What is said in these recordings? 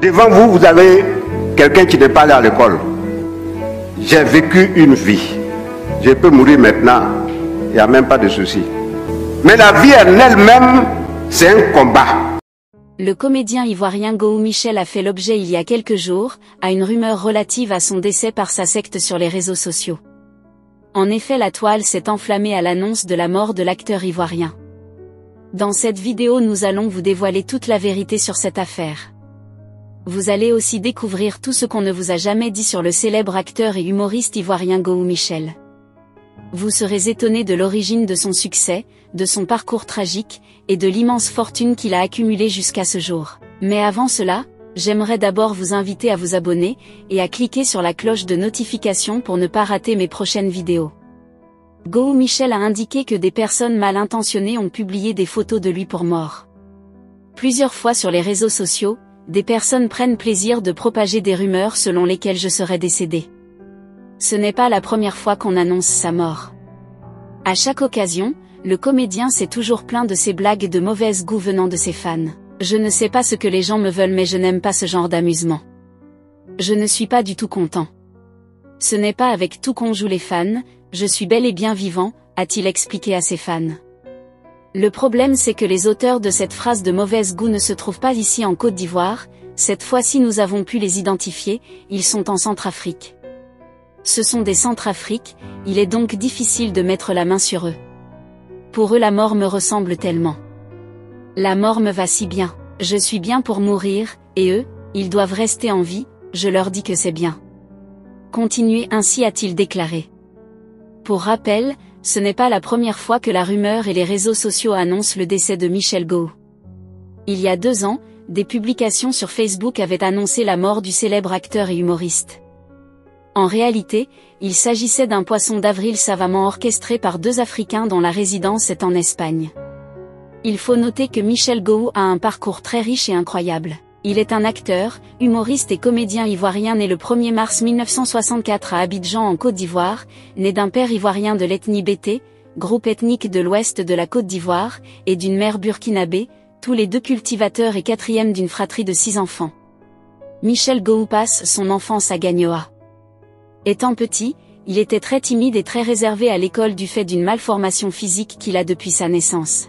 Devant vous, vous avez quelqu'un qui n'est pas allé à l'école. J'ai vécu une vie. Je peux mourir maintenant. Il n'y a même pas de souci. Mais la vie en elle-même, c'est un combat. Le comédien ivoirien Gou Michel a fait l'objet il y a quelques jours, à une rumeur relative à son décès par sa secte sur les réseaux sociaux. En effet, la toile s'est enflammée à l'annonce de la mort de l'acteur ivoirien. Dans cette vidéo, nous allons vous dévoiler toute la vérité sur cette affaire. Vous allez aussi découvrir tout ce qu'on ne vous a jamais dit sur le célèbre acteur et humoriste ivoirien Gou Michel. Vous serez étonné de l'origine de son succès, de son parcours tragique, et de l'immense fortune qu'il a accumulée jusqu'à ce jour. Mais avant cela, j'aimerais d'abord vous inviter à vous abonner, et à cliquer sur la cloche de notification pour ne pas rater mes prochaines vidéos. Gou Michel a indiqué que des personnes mal intentionnées ont publié des photos de lui pour mort. Plusieurs fois sur les réseaux sociaux, des personnes prennent plaisir de propager des rumeurs selon lesquelles je serais décédé. Ce n'est pas la première fois qu'on annonce sa mort. À chaque occasion, le comédien s'est toujours plaint de ses blagues de mauvaise goût venant de ses fans. Je ne sais pas ce que les gens me veulent, mais je n'aime pas ce genre d'amusement. Je ne suis pas du tout content. Ce n'est pas avec tout qu'on joue les fans, je suis bel et bien vivant, a-t-il expliqué à ses fans. Le problème, c'est que les auteurs de cette phrase de mauvaise goût ne se trouvent pas ici en Côte d'Ivoire. Cette fois-ci nous avons pu les identifier, ils sont en Centrafrique. Ce sont des Centrafriques, il est donc difficile de mettre la main sur eux. Pour eux, la mort me ressemble tellement. La mort me va si bien, je suis bien pour mourir, et eux, ils doivent rester en vie, je leur dis que c'est bien. Continuez ainsi, a-t-il déclaré. Pour rappel, ce n'est pas la première fois que la rumeur et les réseaux sociaux annoncent le décès de Michel Gou. Il y a 2 ans, des publications sur Facebook avaient annoncé la mort du célèbre acteur et humoriste. En réalité, il s'agissait d'un poisson d'avril savamment orchestré par 2 Africains dont la résidence est en Espagne. Il faut noter que Michel Gou a un parcours très riche et incroyable. Il est un acteur, humoriste et comédien ivoirien né le 1er mars 1964 à Abidjan en Côte d'Ivoire, né d'un père ivoirien de l'ethnie Bété, groupe ethnique de l'ouest de la Côte d'Ivoire, et d'une mère burkinabé, tous les 2 cultivateurs et 4e d'une fratrie de 6 enfants. Michel Gou passe son enfance à Gagnoa. Étant petit, il était très timide et très réservé à l'école du fait d'une malformation physique qu'il a depuis sa naissance.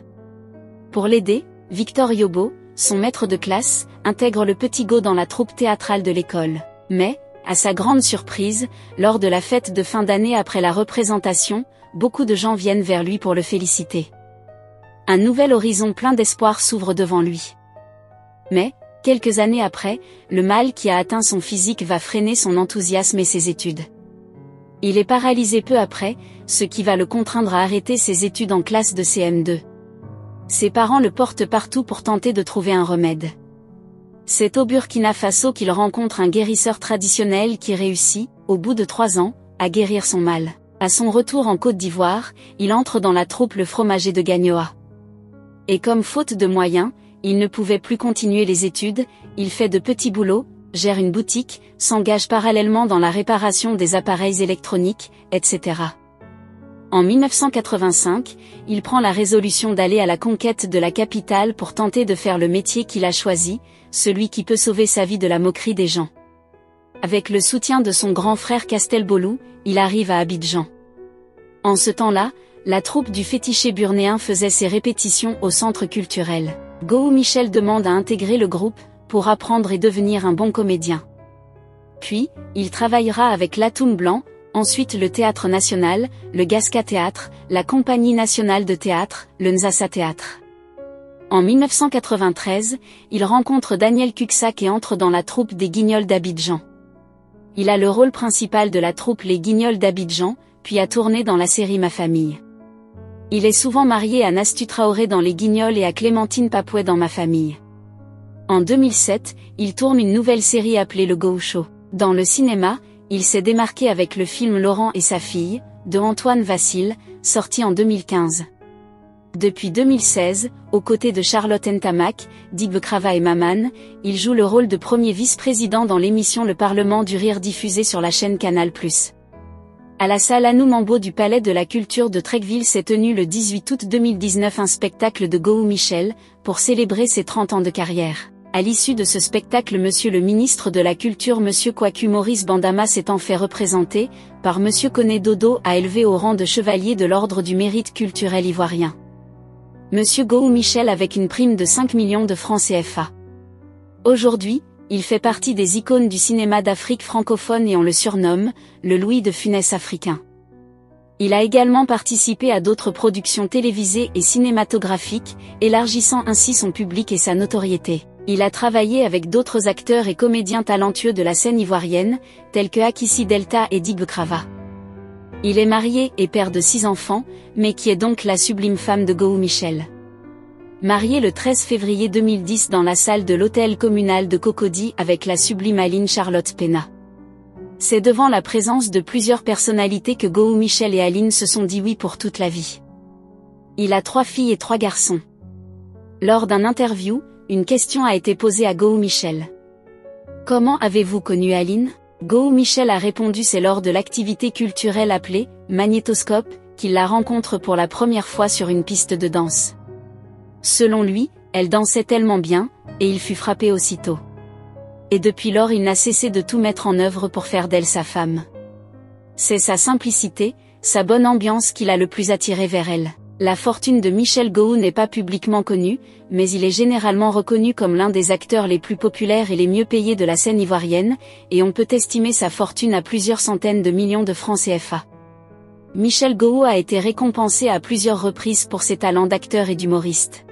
Pour l'aider, Victor Yobo, son maître de classe, intègre le petit Gou dans la troupe théâtrale de l'école. Mais, à sa grande surprise, lors de la fête de fin d'année après la représentation, beaucoup de gens viennent vers lui pour le féliciter. Un nouvel horizon plein d'espoir s'ouvre devant lui. Mais, quelques années après, le mal qui a atteint son physique va freiner son enthousiasme et ses études. Il est paralysé peu après, ce qui va le contraindre à arrêter ses études en classe de CM2. Ses parents le portent partout pour tenter de trouver un remède. C'est au Burkina Faso qu'il rencontre un guérisseur traditionnel qui réussit, au bout de 3 ans, à guérir son mal. À son retour en Côte d'Ivoire, il entre dans la troupe Le Fromager de Gagnoa. Et comme faute de moyens, il ne pouvait plus continuer les études, il fait de petits boulots, gère une boutique, s'engage parallèlement dans la réparation des appareils électroniques, etc. En 1985, il prend la résolution d'aller à la conquête de la capitale pour tenter de faire le métier qu'il a choisi, celui qui peut sauver sa vie de la moquerie des gens. Avec le soutien de son grand frère Castelbolou, il arrive à Abidjan. En ce temps-là, la troupe du fétiché burnéen faisait ses répétitions au centre culturel. Gou Michel demande à intégrer le groupe, pour apprendre et devenir un bon comédien. Puis, il travaillera avec l'Atoum Blanc, ensuite le Théâtre National, le Gasca Théâtre, la Compagnie Nationale de Théâtre, le Nzassa Théâtre. En 1993, il rencontre Daniel Cuxac et entre dans la troupe des Guignols d'Abidjan. Il a le rôle principal de la troupe Les Guignols d'Abidjan, puis a tourné dans la série Ma Famille. Il est souvent marié à Nastu Traoré dans Les Guignols et à Clémentine Papouet dans Ma Famille. En 2007, il tourne une nouvelle série appelée Le Gou Show. Dans le cinéma, il s'est démarqué avec le film Laurent et sa fille, de Antoine Vassil, sorti en 2015. Depuis 2016, aux côtés de Charlotte Ntamak, Digbe Krava et Maman, il joue le rôle de premier vice-président dans l'émission Le Parlement du Rire diffusée sur la chaîne Canal+. À la salle Anou Mambo du Palais de la Culture de Trecqueville s'est tenu le 18 août 2019 un spectacle de Gou Michel, pour célébrer ses 30 ans de carrière. À l'issue de ce spectacle, Monsieur le ministre de la Culture Monsieur Kwaku Maurice Bandama s'étant fait représenter par Monsieur Koné Dodo a élevé au rang de chevalier de l'ordre du mérite culturel ivoirien Monsieur Gowou Michel avec une prime de 5 millions de francs CFA. Aujourd'hui, il fait partie des icônes du cinéma d'Afrique francophone et on le surnomme le Louis de Funès africain. Il a également participé à d'autres productions télévisées et cinématographiques, élargissant ainsi son public et sa notoriété. Il a travaillé avec d'autres acteurs et comédiens talentueux de la scène ivoirienne, tels que Akissi Delta et Dig Krava. Il est marié et père de 6 enfants, mais qui est donc la sublime femme de Gowou Michel. Marié le 13 février 2010 dans la salle de l'hôtel communal de Cocody avec la sublime Aline Charlotte Pena. C'est devant la présence de plusieurs personnalités que Gowou Michel et Aline se sont dit oui pour toute la vie. Il a 3 filles et 3 garçons. Lors d'un interview, une question a été posée à Gowou Michel. Comment avez-vous connu Aline? Gowou Michel a répondu: c'est lors de l'activité culturelle appelée Magnétoscope qu'il la rencontre pour la première fois sur une piste de danse. Selon lui, elle dansait tellement bien, et il fut frappé aussitôt. Et depuis lors il n'a cessé de tout mettre en œuvre pour faire d'elle sa femme. C'est sa simplicité, sa bonne ambiance qui l'a le plus attiré vers elle. La fortune de Michel Gowou n'est pas publiquement connue, mais il est généralement reconnu comme l'un des acteurs les plus populaires et les mieux payés de la scène ivoirienne, et on peut estimer sa fortune à plusieurs centaines de millions de francs CFA. Michel Gowou a été récompensé à plusieurs reprises pour ses talents d'acteur et d'humoriste.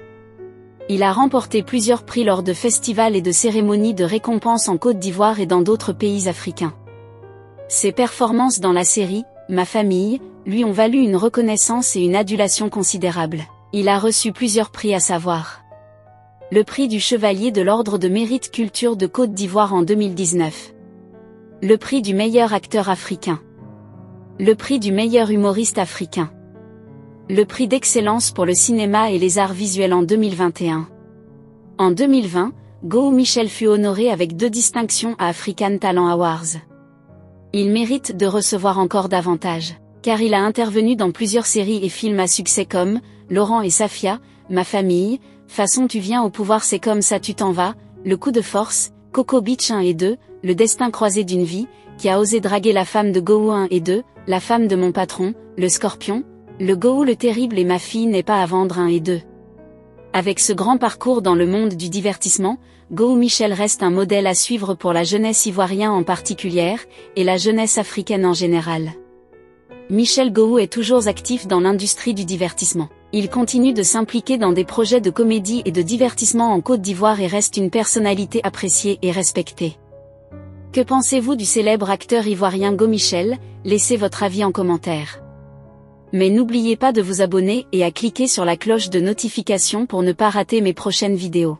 Il a remporté plusieurs prix lors de festivals et de cérémonies de récompense en Côte d'Ivoire et dans d'autres pays africains. Ses performances dans la série Ma famille lui ont valu une reconnaissance et une adulation considérables. Il a reçu plusieurs prix à savoir le prix du Chevalier de l'Ordre de Mérite Culture de Côte d'Ivoire en 2019, le prix du meilleur acteur africain, le prix du meilleur humoriste africain, le prix d'excellence pour le cinéma et les arts visuels en 2021. En 2020, Gowou Michel fut honoré avec 2 distinctions à African Talent Awards. Il mérite de recevoir encore davantage, car il a intervenu dans plusieurs séries et films à succès comme Laurent et Safia, Ma famille, Façon tu viens au pouvoir c'est comme ça tu t'en vas, Le coup de force, Coco Beach 1 et 2, Le destin croisé d'une vie, Qui a osé draguer la femme de Gowou 1 et 2, La femme de mon patron, Le Scorpion, Le Gowou le terrible et Ma fille n'est pas à vendre 1 et 2. Avec ce grand parcours dans le monde du divertissement, Gowou Michel reste un modèle à suivre pour la jeunesse ivoirienne en particulier, et la jeunesse africaine en général. Michel Gowou est toujours actif dans l'industrie du divertissement. Il continue de s'impliquer dans des projets de comédie et de divertissement en Côte d'Ivoire et reste une personnalité appréciée et respectée. Que pensez-vous du célèbre acteur ivoirien Gowou Michel? Laissez votre avis en commentaire. Mais n'oubliez pas de vous abonner et à cliquer sur la cloche de notification pour ne pas rater mes prochaines vidéos.